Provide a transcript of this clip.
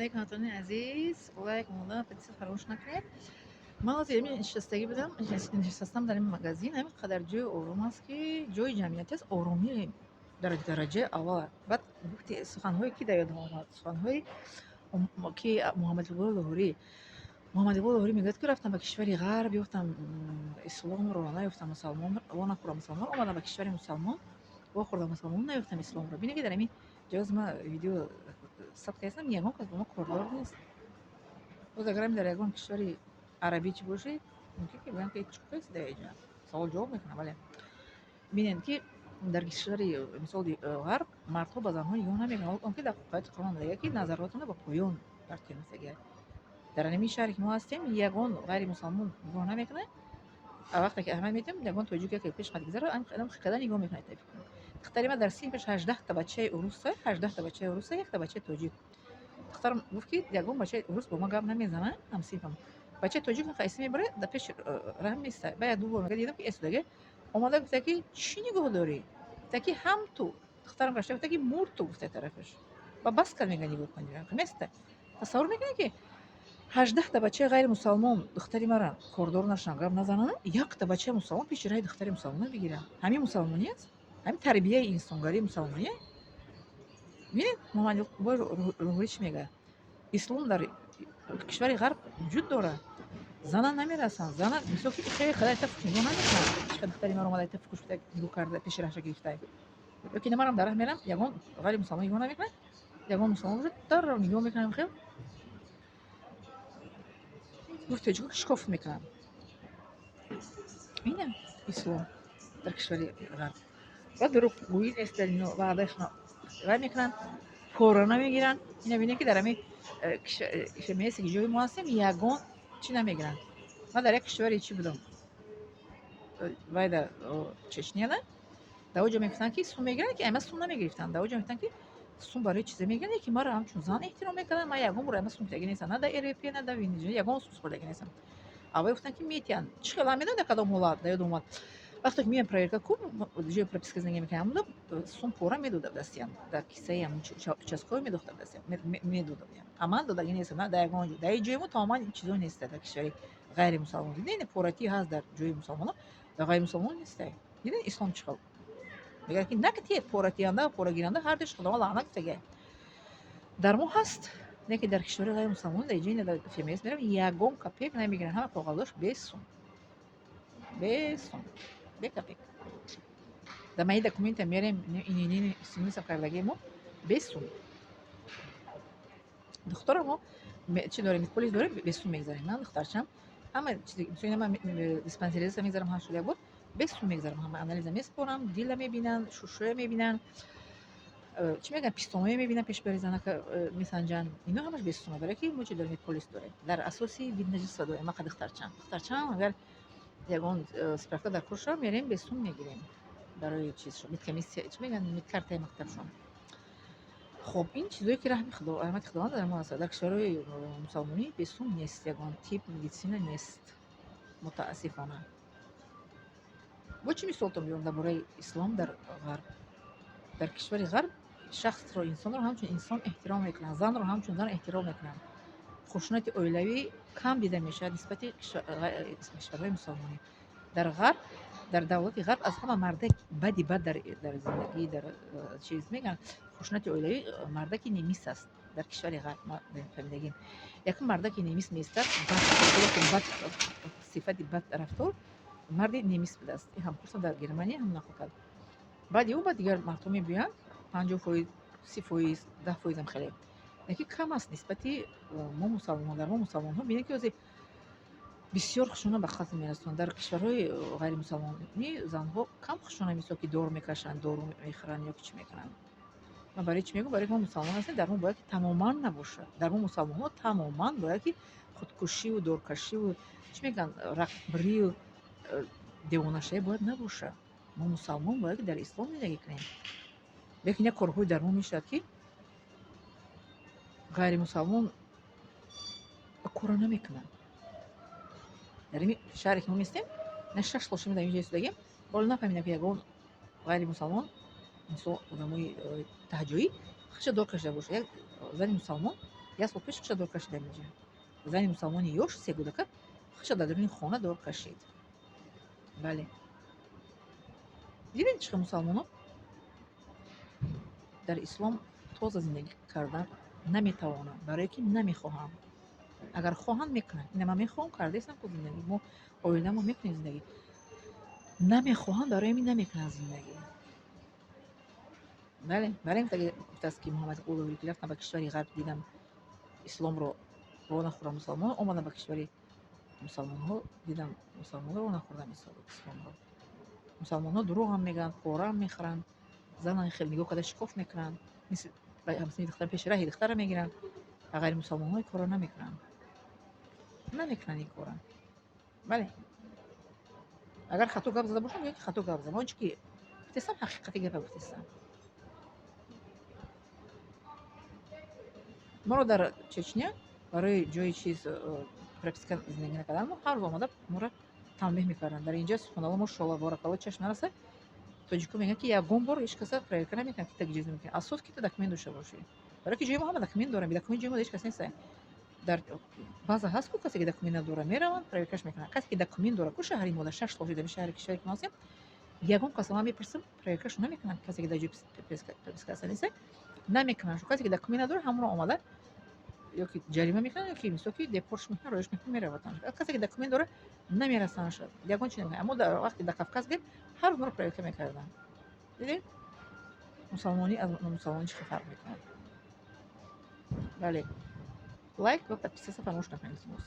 عليكم وطني عزیز لایک مولا پدیس فراموش نکنید. من از یه نشستگی بودم نشستم در این مغازه همین قدر جای آروم است که جای جمعیت است آرومی درجه اول بعد وقتی سخن‌هایی که در یادم آمد سخن‌های که محمد اقبال لاهوری میگه که رفتم به کشوری غرب یافتم اسلام رو نیافتم مسلمان و نخورم مسلمان آمدم به کشوری مسلمان و خوردم مسلمان نیافتم اسلام رو ببینید که در این جواز ما ویدیو ثبت کردم یگان که ما کردار نیست باز اگر هم در یگان کشوری عربی چی باشه ممکن که بیان که چه کسی در اینجا سوال جواب میکنه ولی ببینید که در کشوری مثال غرب مردها به زنها یگان نمیگن اون که در قواعد قانون میگه که نظراتونو با پایان ترتیب میگه در همین شهری که ما هستیم یگان غیر مسلمان نگاه نمیکنه وقتی که احمد میتیم یگان توجیه که پیش قد گذره ام خدای نگاه میکنه تفکر دختری ما در سین پیش 18 تا بچه عروسه 18 تا بچه عروسه یک تا بچه توجیه دخترم گفت که یگان بچه عروس با ما گپ نمیزنه هم سیفم بچه توجیه که قیسی میبره در پیش رحم میسته بعد دو بار میگه دیدم که اسلگه اومده گفت که چی نگاه داری گفت که هم تو دخترم گشته گفت که مور تو گفته طرفش و بس کل میگه نگاه کنی میسته تصور میکنه که 18 تا بچه غیر مسلمان دختری مرا کوردور نشن گپ نزنن یک تا بچه مسلمان پیش رای دختری مسلمان بگیرن همین مسلمانی است همین تربیه انسانگاری مسلمانیه ببینید محمد روحی چی میگه اسلام در کشور غرب وجود داره زنان نمیرسن زنان مثل که خیلی خدای تفکر نگاه نمیکنن چه دختری مرا اومده تفکر شده نگاه کرده پیش راه گرفته یکی نمارم در راه میرم یگان غیر مسلمان نگاه نمیکنه یگان مسلمان وجود در رو نگاه میکنم خیلی گفت چه شکافت میکنن اینه اسلام در کشور غرب و دروغگویی نیست در اینو وعدهشون و میکنن پورا نمیگیرن اینا بینه که در همین میسه که جوی ما هستیم یگان چی نمیگیرن من در یک کشوری چی بودم و در چچنیه نه در اوجا میگفتن که سون میگیرن که اما سون نمیگرفتن در اوجا میگفتن که سون برای چیزی میگن که ما رو همچون زن احترام میکنن ما یگان برای اما سون تگی نیستن نه در ایروپی نه در وینیزولا یگان سون خورده نیستن اول گفتن که میتین چخلا میدن در کدام ولایت در اومد وقتی که میام проверка куб جو прописка میکنم сум пора медода дастям дар кисаям участковый медохта дастям медода аман додагӣ нест на дар ягон ҷо дар ин ҷои мо тамоман чизо нест дар кишвари ғайри мусалмон дидин порати ҳаст дар ҷои мусалмоно дар ғайри мусалмон нест дидин ислом чӣ хел мегӯяд ки накти поратианда порагиранда ҳар ду худова лаънат тага дар мо ҳаст не ки дар кишвари ғайри мусалмон дар ҷои дар феминист мерам ягон копек намегиранд ҳама коғаздош бесум бекапек да маи документа мерем инини симисам кардагӣ мо бесум духтарамо чи дорем полис дорем бесум мегзарем ман духтарчам ҳама чизи ман диспансериза мегзарам ҳар шуд як бор бесум мегзарам ҳама анализа меспорам дила мебинанд шушоя мебинанд чӣ мегӯянд пистоная мебинанд пешбари занака месанҷанд ино ҳамаш бесума барое ки мо чӣ дорем полис дорем дар асоси виднажиса дорем мақа духтарчам агар ягон справка дар кор шуда мерем бесум мегирем барои чизшо медкомиссия чӣ мегӯянд медкартаи мактабшон хуб ин чизое ки раҳми раҳмати худованд дар мо аст дар кишварҳои мусалмонӣ бесум нест ягон тип медисина нест мутаассифона бо чӣ мисолтон биёрам дар бораи ислом дар ғарб дар кишвари ғарб шахсро инсонро ҳамчун инсон эҳтиром мекунанд занро ҳамчун зан эҳтиром мекунанд хушунати оилавӣ кам дида мешавад нисбати кишварҳои мусалмонӣ дар ғарб дар давлати ғарб аз ҳама мардак бади бад дар зиндагӣ дар чиз мегӯянд хушунати оилавӣ мардаки немис аст дар кишвари ғарб мо фаҳмидагим якум мардаки немис меистад бад сифати бад рафтор марди немис будааст ҳам пурсам дар германия ҳам нақл баъди ӯ ба дигар мардҳо мегӯянд 50%, 30%, 10% ам хеле лекин кам аст нисбати мо мусалмон дар мо мусалмонҳо бинед ки ози бисёр хушона ба қатл мерасонанд дар кишварҳои ғайри мусалмонӣ занҳо кам хушона мисол ки дор мекашанд дору мехӯранд ё ки чӣ мекунанд ман барои чӣ мегӯям барои ки мо мусалмон ҳастем дар мо бояд ки тамоман набошад дар мо мусалмонҳо тамоман бояд ки худкушиву доркашиву чӣ мегӯянд рақбрию девонашавӣ бояд набошад мо мусалмон бояд ки дар ислом зиндагӣ кунем лекин як корҳои дар мо мешавад ки ғайри мусалмон кора намекунанд дар ин шаҳре ки мо меистем на 6 сол шумо дар ин ҷо истодагем боло нафаҳмидам ки ягон ғайри мусалмон мисол одамои таҳҷоӣ хача дор кашида бошад як зани мусалмон як сол пеш хиша дор кашида меҷа. Зани мусалмони ёш 3 кӯдака хиша дар даруни хона дор кашид. Бале. Дидед чӣ мусалмонон дар ислом тоза зиндагӣ кардан наметавонанд, барое ки намехоҳанд. Агар хоҳанд мекунанд. Ина ман мехоҳам кардаистам ку зиндагӣ мо оиламон мекунем зиндагӣ. Намехоҳанд, барои ҳамин намекунанд зиндагӣ. бале барои ҳамин гуфтааст ки Муҳаммади Улуғи ки рафтам ба кишвари ғарб дидам исломро ро нахӯрдам мусалмон, омадам ба кишвари мусалмонҳо дидам мусалмонро ро нахӯрдам исломро. Мусалмонҳо дурӯғам мегӯянд, порам мехӯранд, занам хеле нигоҳ карда шикоф мекунанд, мисли ҳамсини духтар пеши раҳи духтарро мегиранд, ва ғайри мусалмонҳо ин корро намекунанд. Намекунанд ин корро. Бале. Агар хато гап зада бошам, мегӯям ки хато гап задам. Он чӣ ки гуфтаистам ҳақиқати гапа гуфтаистам. Моро дар Чечня барои ҷои чиз прописка зиндагӣ накардан ҳар рӯз омада моро танбеҳ мекарданд. Дар инҷа субҳаналло машоалло баракалло чашм нараса тоҷикҳо мегӯянд ки ягон бор ҳеҷ каса проверка намекунад ки так ҷиз мекунад. Асос ки ту документ дошта бошӣ. Барои ки ҷои мо ҳама документ доранд. Бе документ ҷои мо ҳеҷ кас нест. Дар баъза ҳаст ку касе ки документ надора мераванд, проверкаш мекунанд. Касе ки документ дора ку шаҳри мо дар 6 сол шуд шаҳри кишваре ки мо ҳастем, ягон кас ман мепурсам проверкашро намекунанд. Касе ки дар ҷои пропискааса нест намекунанд. Касе ки документ надора ҳамонро омада ёки ҷарима мекунанд, ёки мисол ки депортш мекунанд, роҳиш мекунанд, меравад. Касе ки документ дора намерасанд. Ягон чиз намекунанд. Аммо дар вақти дар Кавказ будем, ҳар рӯз проверка мекарданд. Дидед? Мусалмонӣ аз номусалмонӣ чӣ фарқ мекунад? Бале. Лайк ва подписаться фаромӯш накунед.